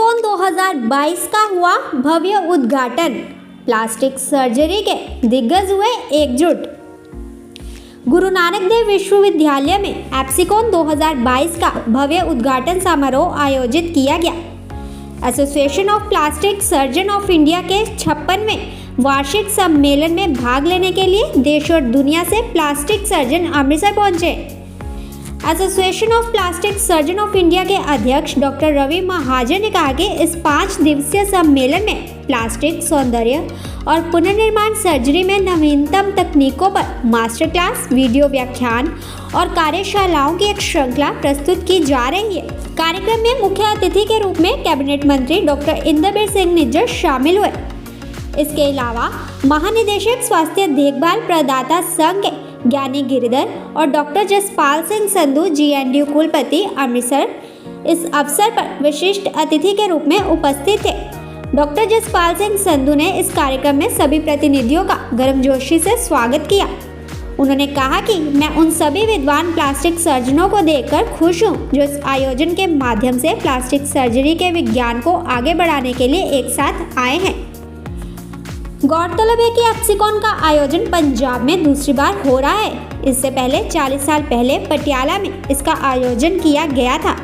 एप्सिकॉन 2022 का हुआ भव्य उद्घाटन। प्लास्टिक सर्जरी के दिग्गज हुए एकजुट। गुरु नानक देव विश्वविद्यालय में एप्सिकॉन 2022 का भव्य उद्घाटन समारोह आयोजित किया गया। Association of plastic surgeon of India के 56वें वार्षिक सम्मेलन में भाग लेने के लिए देश और दुनिया से प्लास्टिक सर्जन अमृतसर पहुंचे। Association of plastic surgeon of India के अध्यक्ष डॉक्टर रवि महाजन ने कहा कि इस 5 दिवसीय सम्मेलन में प्लास्टिक सौंदर्य और पुनर्निर्माण सर्जरी में नवीनतम तकनीकों पर मास्टर क्लास, वीडियो व्याख्यान और कार्यशालाओं की एक श्रृंखला प्रस्तुत की जा रही है। कार्यक्रम में मुख्य अतिथि के रूप में कैबिनेट मंत्री डॉक्टर इंद्रबीर सिंह निज्जर शामिल हुए। इसके अलावा महानिदेशक स्वास्थ्य देखभाल प्रदाता संघ के ज्ञानी गिरिधर और डॉक्टर जसपाल सिंह संधू GNDU कुलपति अमृतसर इस अवसर पर विशिष्ट अतिथि के रूप में उपस्थित थे। डॉक्टर जसपाल सिंह संधू ने इस कार्यक्रम में सभी प्रतिनिधियों का गर्मजोशी से स्वागत किया। उन्होंने कहा कि मैं उन सभी विद्वान प्लास्टिक सर्जनों को देखकर खुश हूं जो इस आयोजन के माध्यम से प्लास्टिक सर्जरी के विज्ञान को आगे बढ़ाने के लिए एक साथ आए हैं। गौरतलब है कि एप्सिकॉन का आयोजन पंजाब में दूसरी बार हो रहा है। इससे पहले 40 साल पहले पटियाला में इसका आयोजन किया गया था।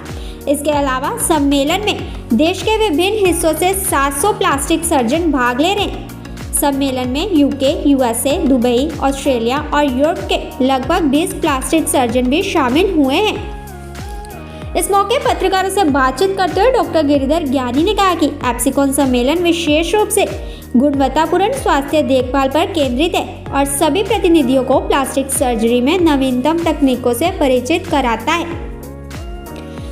इसके अलावा सम्मेलन में देश के विभिन्न हिस्सों से 700 प्लास्टिक सर्जन भाग ले रहे हैं। सम्मेलन में UK, USA, दुबई, ऑस्ट्रेलिया और यूरोप के लगभग 20 प्लास्टिक सर्जन भी शामिल हुए हैं। इस मौके पत्रकारों से बातचीत करते हुए डॉक्टर गिरिधर ज्ञानी ने कहा कि एप्सिकॉन सम्मेलन विशेष रूप से गुणवत्तापूर्ण स्वास्थ्य देखभाल पर केंद्रित है और सभी प्रतिनिधियों को प्लास्टिक सर्जरी में नवीनतम तकनीकों से परिचित कराता है।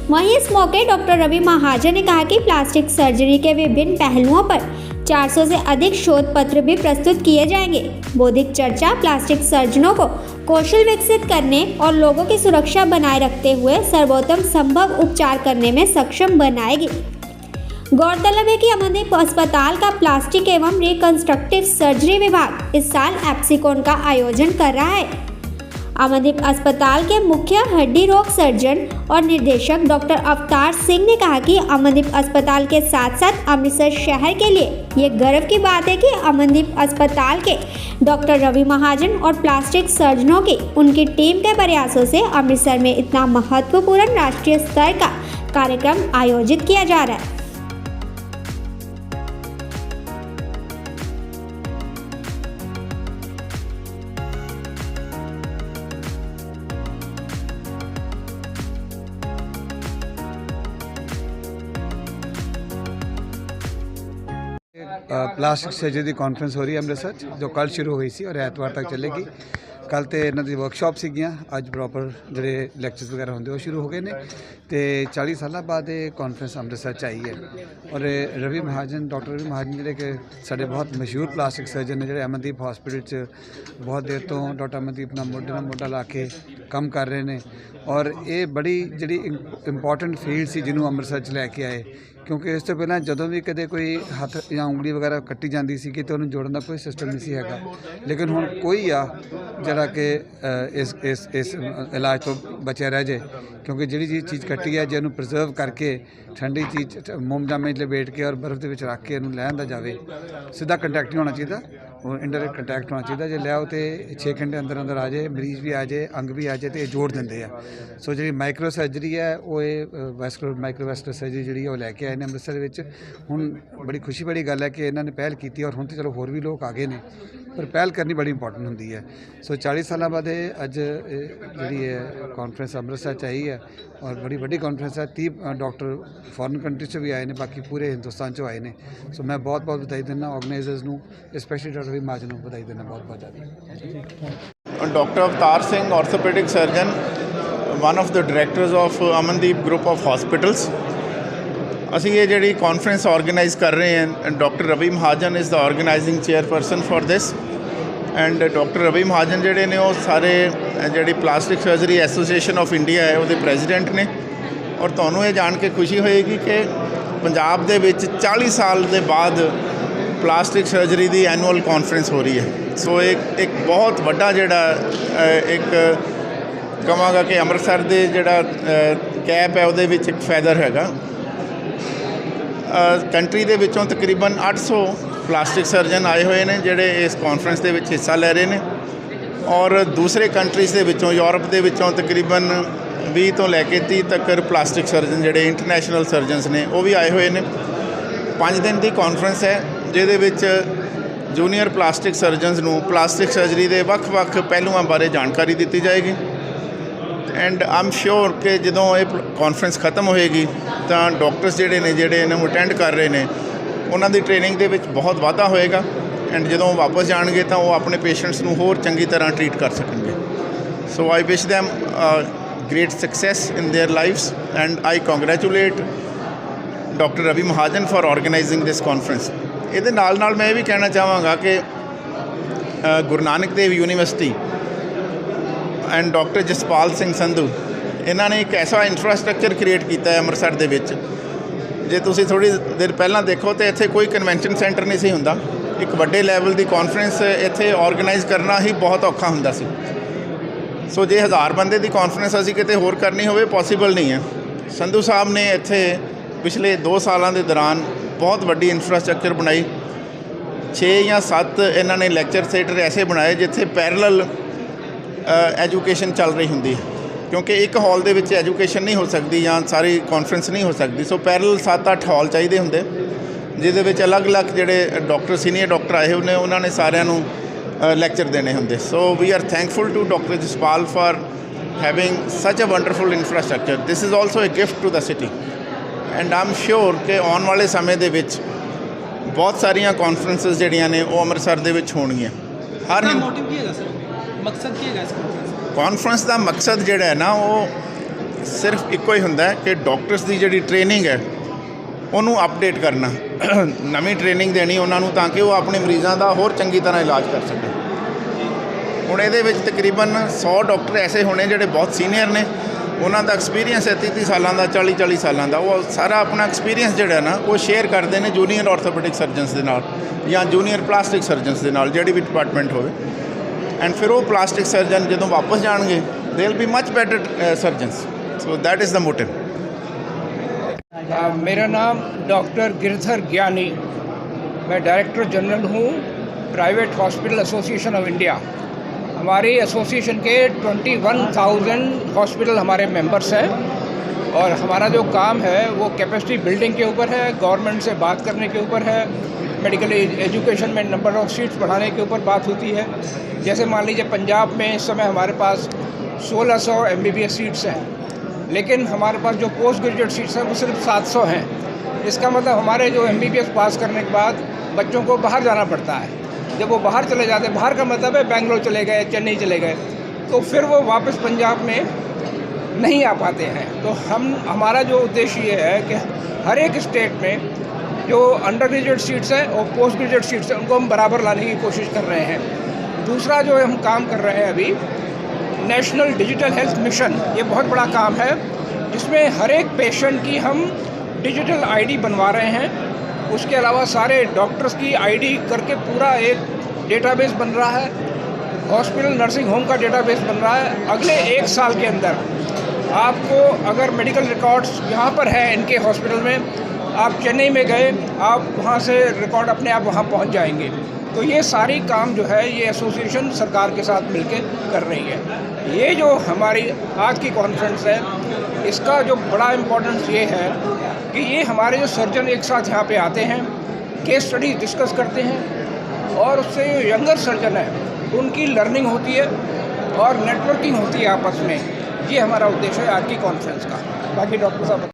वहीं इस मौके डॉक्टर रवि महाजन ने कहा कि प्लास्टिक सर्जरी के विभिन्न पहलुओं पर 400 से अधिक शोध पत्र भी प्रस्तुत किए जाएंगे। बौद्धिक चर्चा प्लास्टिक सर्जनों को कौशल विकसित करने और लोगों की सुरक्षा बनाए रखते हुए सर्वोत्तम संभव उपचार करने में सक्षम बनाएगी। गौरतलब है कि अमनदीप अस्पताल का प्लास्टिक एवं रिकंस्ट्रक्टिव सर्जरी विभाग इस साल एप्सिकॉन का आयोजन कर रहा है। अमनदीप अस्पताल के मुख्य हड्डी रोग सर्जन और निर्देशक डॉक्टर अवतार सिंह ने कहा कि अमनदीप अस्पताल के साथ साथ अमृतसर शहर के लिए ये गर्व की बात है कि अमनदीप अस्पताल के डॉक्टर रवि महाजन और प्लास्टिक सर्जनों की उनकी टीम के प्रयासों से अमृतसर में इतना महत्वपूर्ण राष्ट्रीय स्तर का कार्यक्रम आयोजित किया जा रहा है। प्लास्टिक सर्जरी की कॉन्फ्रेंस हो रही है अमृतसर जो कल शुरू हुई सी और एतवार तक चलेगी। कल तो इन्हों की वर्कशॉप सीगियां, अज प्रॉपर जोड़े लैक्चर्स वगैरह होंगे वो शुरू हो गए हैं। तो 40 साल बाद ये कॉन्फ्रेंस अमृतसर च आई है और रवि महाजन डॉक्टर रवि महाजन जोड़े कि साढ़े बहुत मशहूर प्लास्टिक सर्जन ने जोड़े अमनदीप हॉस्पिटल बहुत देर तो डॉक्टर अमनदीप नाल मोढे ला के काम कर रहे हैं और ये बड़ी जी इंपॉर्टेंट फील्ड सी जिन्होंने अमृतसर च लैके आए क्योंकि इस तो पहला जदों भी कदे कोई हथ या उंगली वगैरह कट्टी जाती सी तो उन्हें जोड़न का कोई सिस्टम नहीं सी हैगा, लेकिन हुण कोई आ जरा कि इस इलाज तो बचा रह जाए क्योंकि जी चीज़ कट्टी है जो प्रिजर्व करके ठंडी चीज़ मोमजामे लपेट के और बर्फ के रख के इन्हूं लैंदा जाए। सीधा कंटैक्ट नहीं होना चाहिए, इंडायरैक्ट कंटैक्ट होना चाहिए। जो लियाओ तो 6 घंटे अंदर अंदर आ जाए, मरीज भी आ जाए, अंग भी आ जाए तो जोड़ देंगे। सो जी माइक्रो सर्जरी है वो माइक्रोवैस्कुलर सर्जरी जी लैके आए हैं अमृतसर में। हुण बड़ी खुशी बड़ी गल है कि इन्होंने पहल की और हुण तो चलो होर भी लोग आ गए हैं पर पहल करनी बड़ी इंपॉर्टेंट होंगी है। सो 40 साल बाद अज जी कॉन्फ्रेंस अमृतसर च आई है और बड़ी वड्डी कॉन्फ्रेंस है। 30 डॉक्टर फॉरन कंट्री से भी आए हैं, बाकी पूरे हिंदुस्तान चो आए हैं। सो मैं बहुत बहुत बधाई देना ऑर्गेनाइजर्स को, स्पैशली डॉक्टर रवि महाजन को बधाई देना बहुत बहुत ज़्यादा। Doctor Avtar Singh orthopaedic surgeon, one of the directors of Amandeep group of hospitals. ਅਸੀਂ ਇਹ ਜਿਹੜੀ ਕਾਨਫਰੰਸ ਆਰਗੇਨਾਈਜ਼ ਕਰ ਰਹੇ ਹਾਂ, doctor Ravi Mahajan is the organising chairperson for this and doctor Ravi Mahajan ਜਿਹੜੇ ਨੇ ਉਹ ਸਾਰੇ ਜਿਹੜੀ plastic surgery association of India ਹੈ ਉਹਦੇ ਪ੍ਰੈਜ਼ੀਡੈਂਟ ਨੇ। ਔਰ ਤੁਹਾਨੂੰ ਇਹ ਜਾਣ ਕੇ ਖੁਸ਼ੀ ਹੋਏਗੀ ਕਿ ਪੰਜਾਬ ਦੇ ਵਿੱਚ 40 ਸਾਲ ਦੇ ਬਾਅਦ ਪਲਾਸਟਿਕ ਸਰਜਰੀ ਦੀ ਐਨੂਅਲ ਕਾਨਫਰੰਸ ਹੋ ਰਹੀ ਹੈ। ਸੋ ਇੱਕ ਬਹੁਤ ਵੱਡਾ ਜਿਹੜਾ ਇੱਕ ਕਹਾਂਗਾ ਕਿ ਅੰਮ੍ਰਿਤਸਰ ਦੇ ਜਿਹੜਾ ਕੈਪ ਹੈ ਉਹਦੇ ਵਿੱਚ ਇੱਕ ਫੈਦਰ ਹੈਗਾ। ਕੰਟਰੀ ਦੇ ਵਿੱਚੋਂ ਤਕਰੀਬਨ 800 ਪਲਾਸਟਿਕ ਸਰਜਨ ਆਏ ਹੋਏ ਨੇ ਜਿਹੜੇ ਇਸ ਕਾਨਫਰੰਸ ਦੇ ਵਿੱਚ ਹਿੱਸਾ ਲੈ ਰਹੇ ਨੇ, ਔਰ ਦੂਸਰੇ ਕੰਟਰੀਜ਼ ਦੇ ਵਿੱਚੋਂ ਯੂਰਪ ਦੇ ਵਿੱਚੋਂ ਤਕਰੀਬਨ 20 ਤੋਂ ਲੈ ਕੇ 30 ਤੱਕ ਪਲਾਸਟਿਕ ਸਰਜਨ ਜਿਹੜੇ ਇੰਟਰਨੈਸ਼ਨਲ ਸਰਜਨਸ ਨੇ ਉਹ ਵੀ ਆਏ ਹੋਏ ਨੇ। 5 ਦਿਨ ਦੀ ਕਾਨਫਰੰਸ ਹੈ ਜਿਹਦੇ ਵਿੱਚ ਜੂਨੀਅਰ ਪਲਾਸਟਿਕ ਸਰਜਨਸ ਨੂੰ ਪਲਾਸਟਿਕ ਸਰਜਰੀ ਦੇ ਵੱਖ-ਵੱਖ ਪਹਿਲੂਆਂ ਬਾਰੇ ਜਾਣਕਾਰੀ ਦਿੱਤੀ ਜਾਏਗੀ। ਐਂਡ ਆਮ ਸ਼ੋਰ ਕਿ ਜਦੋਂ ਇਹ ਕਾਨਫਰੰਸ ਖਤਮ ਹੋਏਗੀ ਤਾਂ ਡਾਕਟਰਸ ਜਿਹੜੇ ਇਹਨੂੰ ਅਟੈਂਡ ਕਰ ਰਹੇ ਨੇ ਉਹਨਾਂ ਦੀ ਟ੍ਰੇਨਿੰਗ ਦੇ ਵਿੱਚ ਬਹੁਤ ਵਾਧਾ ਹੋਏਗਾ, ਐਂਡ ਜਦੋਂ ਵਾਪਸ ਜਾਣਗੇ ਤਾਂ ਉਹ ਆਪਣੇ ਪੇਸ਼ੈਂਟਸ ਨੂੰ ਹੋਰ ਚੰਗੀ ਤਰ੍ਹਾਂ ਟਰੀਟ ਕਰ ਸਕਣਗੇ। ਸੋ ਆਈ ਵਿਸ਼ them great success in their lives, and I congratulate Dr. Ravi Mahajan for organizing this conference. ਇਹਦੇ ਨਾਲ ਮੈਂ ਇਹ ਵੀ ਕਹਿਣਾ ਚਾਹਾਂਗਾ ਕਿ Guru Nanak Dev university and doctor Jaspal Singh Sandhu ਇਹਨਾਂ ਨੇ ਇੱਕ ਐਸਾ ਇਨਫਰਾਸਟ੍ਰਕਚਰ ਕ੍ਰੀਏਟ ਕੀਤਾ ਹੈ ਅੰਮ੍ਰਿਤਸਰ ਦੇ ਵਿੱਚ। ਜੇ ਤੁਸੀਂ ਥੋੜ੍ਹੀ ਦੇਰ ਪਹਿਲਾਂ ਦੇਖੋ ਤਾਂ ਇੱਥੇ ਕੋਈ ਕਨਵੈਨਸ਼ਨ ਸੈਂਟਰ ਨਹੀਂ ਸੀ ਹੁੰਦਾ। ਇੱਕ ਵੱਡੇ ਲੈਵਲ ਦੀ ਕਾਨਫਰੰਸ ਇੱਥੇ ਆਰਗੇਨਾਈਜ਼ ਕਰਨਾ ਹੀ ਬਹੁਤ ਔਖਾ ਹੁੰਦਾ ਸੀ। ਸੋ ਜੇ 1000 ਬੰਦੇ ਦੀ ਕਾਨਫਰੰਸ ਅਸੀਂ ਕਿਤੇ ਹੋਰ ਕਰਨੀ ਹੋਵੇ ਪੋਸੀਬਲ ਨਹੀਂ ਹੈ। ਸੰਧੂ ਸਾਹਿਬ ਨੇ ਇੱਥੇ ਪਿਛਲੇ 2 ਸਾਲਾਂ ਦੇ ਦੌਰਾਨ ਬਹੁਤ ਵੱਡੀ ਇਨਫਰਾਸਟ੍ਰਕਚਰ ਬਣਾਈ। 6 ਜਾਂ 7 ਇਹਨਾਂ ਨੇ ਲੈਕਚਰ ਥੀਏਟਰ ਐਸੇ ਬਣਾਏ ਜਿੱਥੇ ਪੈਰਲਲ ਐਜੂਕੇਸ਼ਨ ਚੱਲ ਰਹੀ ਹੁੰਦੀ ਹੈ, ਕਿਉਂਕਿ ਇੱਕ ਹਾਲ ਦੇ ਵਿੱਚ ਐਜੂਕੇਸ਼ਨ ਨਹੀਂ ਹੋ ਸਕਦੀ ਜਾਂ ਸਾਰੀ ਕਾਨਫਰੰਸ ਨਹੀਂ ਹੋ ਸਕਦੀ। ਸੋ ਪੈਰਲਲ 7-8 ਹਾਲ ਚਾਹੀਦੇ ਹੁੰਦੇ ਜਿਹਦੇ ਵਿੱਚ ਅਲੱਗ-ਅਲੱਗ ਜਿਹੜੇ ਡਾਕਟਰ ਸੀਨੀਅਰ ਡਾਕਟਰ ਆਏ ਹੋਏ ਨੇ ਉਹਨਾਂ ਨੇ ਸਾਰਿਆਂ ਨੂੰ ਲੈਕਚਰ ਦੇਣੇ ਹੁੰਦੇ। So we are thankful to doctor Jaspal for having such a wonderful infrastructure. This is also a gift to the city, and am sure ਕਿ ਆਉਣ ਵਾਲੇ ਸਮੇਂ ਦੇ ਵਿੱਚ ਬਹੁਤ ਸਾਰੀਆਂ ਕਾਨਫਰੰਸਿਸ ਜਿਹੜੀਆਂ ਨੇ ਉਹ ਅੰਮ੍ਰਿਤਸਰ ਦੇ ਵਿੱਚ ਹੋਣਗੀਆਂ। ਹਰ ਮੋਟਿਵ ਕੀ ਹੈਗਾ ਸਰ, ਮਕਸਦ ਕੀ ਹੈਗਾ ਇਸ ਕਾਨਫਰੰਸ ਦਾ ਮਕਸਦ ਜਿਹੜਾ ਹੈ ਨਾ ਉਹ ਸਿਰਫ ਇੱਕੋ ਹੀ ਹੁੰਦਾ ਹੈ ਕਿ ਡਾਕਟਰਸ ਦੀ ਜਿਹੜੀ ਟ੍ਰੇਨਿੰਗ ਹੈ ਉਹਨੂੰ ਅਪਡੇਟ ਕਰਨਾ, ਨਵੀਂ ਟ੍ਰੇਨਿੰਗ ਦੇਣੀ ਉਹਨਾਂ ਨੂੰ ਤਾਂ ਕਿ ਉਹ ਆਪਣੇ ਮਰੀਜ਼ਾਂ ਦਾ ਹੋਰ ਚੰਗੀ ਤਰ੍ਹਾਂ ਇਲਾਜ ਕਰ ਸਕਣ। ਹੁਣ ਇਹਦੇ ਵਿੱਚ ਤਕਰੀਬਨ 100 ਡਾਕਟਰ ਐਸੇ ਹੋਣੇ ਜਿਹੜੇ ਬਹੁਤ ਸੀਨੀਅਰ ਨੇ, ਉਹਨਾਂ ਦਾ ਐਕਸਪੀਰੀਅੰਸ ਹੈ 30 ਸਾਲਾਂ ਦਾ, 40 ਸਾਲਾਂ ਦਾ। ਉਹ ਸਾਰਾ ਆਪਣਾ ਐਕਸਪੀਰੀਅੰਸ ਜਿਹੜਾ ਨਾ ਉਹ ਸ਼ੇਅਰ ਕਰਦੇ ਨੇ ਜੂਨੀਅਰ ਆਰਥੋਪੈਡਿਕ ਸਰਜਨਸ ਦੇ ਨਾਲ ਜਾਂ ਜੂਨੀਅਰ ਪਲਾਸਟਿਕ ਸਰਜਨਸ ਦੇ ਨਾਲ, ਜਿਹੜੀ ਵੀ ਡਿਪਾਰਟਮੈਂਟ ਹੋਵੇ। ਐਂਡ ਫਿਰ ਉਹ ਪਲਾਸਟਿਕ ਸਰਜਨ ਜਦੋਂ ਵਾਪਸ ਜਾਣਗੇ they will be much better surgeons. So that is the motive. मेरा नाम डॉक्टर गिरधर ज्ञानी, मैं डायरेक्टर जनरल हूँ private hospital association of India. हमारी एसोसिएशन के 21,000 हॉस्पिटल हमारे मेंबर्स हैं, और हमारा जो काम है वो कैपेसिटी बिल्डिंग के ऊपर है, गवर्नमेंट से बात करने के ऊपर है, मेडिकल एजुकेशन में नंबर ऑफ़ सीट्स बढ़ाने के ऊपर बात होती है। जैसे मान लीजिए पंजाब में इस समय हमारे पास 1600 MBBS सीट्स हैं, लेकिन हमारे पास जो पोस्ट ग्रेजुएट सीट्स हैं वो सिर्फ 700 हैं। इसका मतलब हमारे जो MBBS पास करने के बाद बच्चों को बाहर जाना पड़ता है। जब वो बाहर चले जाते हैं, बाहर का मतलब है बेंगलोर चले गए, चेन्नई चले गए, तो फिर वो वापस पंजाब में नहीं आ पाते हैं। तो हमारा जो उद्देश्य ये है कि हर एक स्टेट में जो अंडर ग्रेजुएट सीट्स हैं और पोस्ट ग्रेजुएट सीट्स हैं उनको हम बराबर लाने की कोशिश कर रहे हैं। दूसरा जो हम काम कर रहे हैं अभी, नेशनल डिजिटल हेल्थ मिशन, ये बहुत बड़ा काम है जिसमें हर एक पेशेंट की हम डिजिटल आईडी बनवा रहे हैं। उसके अलावा सारे डॉक्टर्स की आईडी करके पूरा एक डेटाबेस बन रहा है, हॉस्पिटल नर्सिंग होम का डेटाबेस बन रहा है। अगले 1 साल के अंदर आपको अगर मेडिकल रिकॉर्ड्स यहाँ पर है इनके हॉस्पिटल में, आप चेन्नई में गए, आप वहाँ से रिकॉर्ड अपने आप वहाँ पहुँच जाएंगे। तो ये सारी काम जो है ये एसोसिएशन सरकार के साथ मिलकर कर रही है। ये जो हमारी आज की कॉन्फ्रेंस है, इसका जो बड़ा इम्पोर्टेंस ये है कि ये हमारे जो सर्जन एक साथ यहाँ पे आते हैं, केस स्टडी डिस्कस करते हैं, और उससे जो यंगर सर्जन है उनकी लर्निंग होती है और नेटवर्किंग होती है आपस में। ये हमारा उद्देश्य है आज की कॉन्फ्रेंस का। बाकी डॉक्टर साहब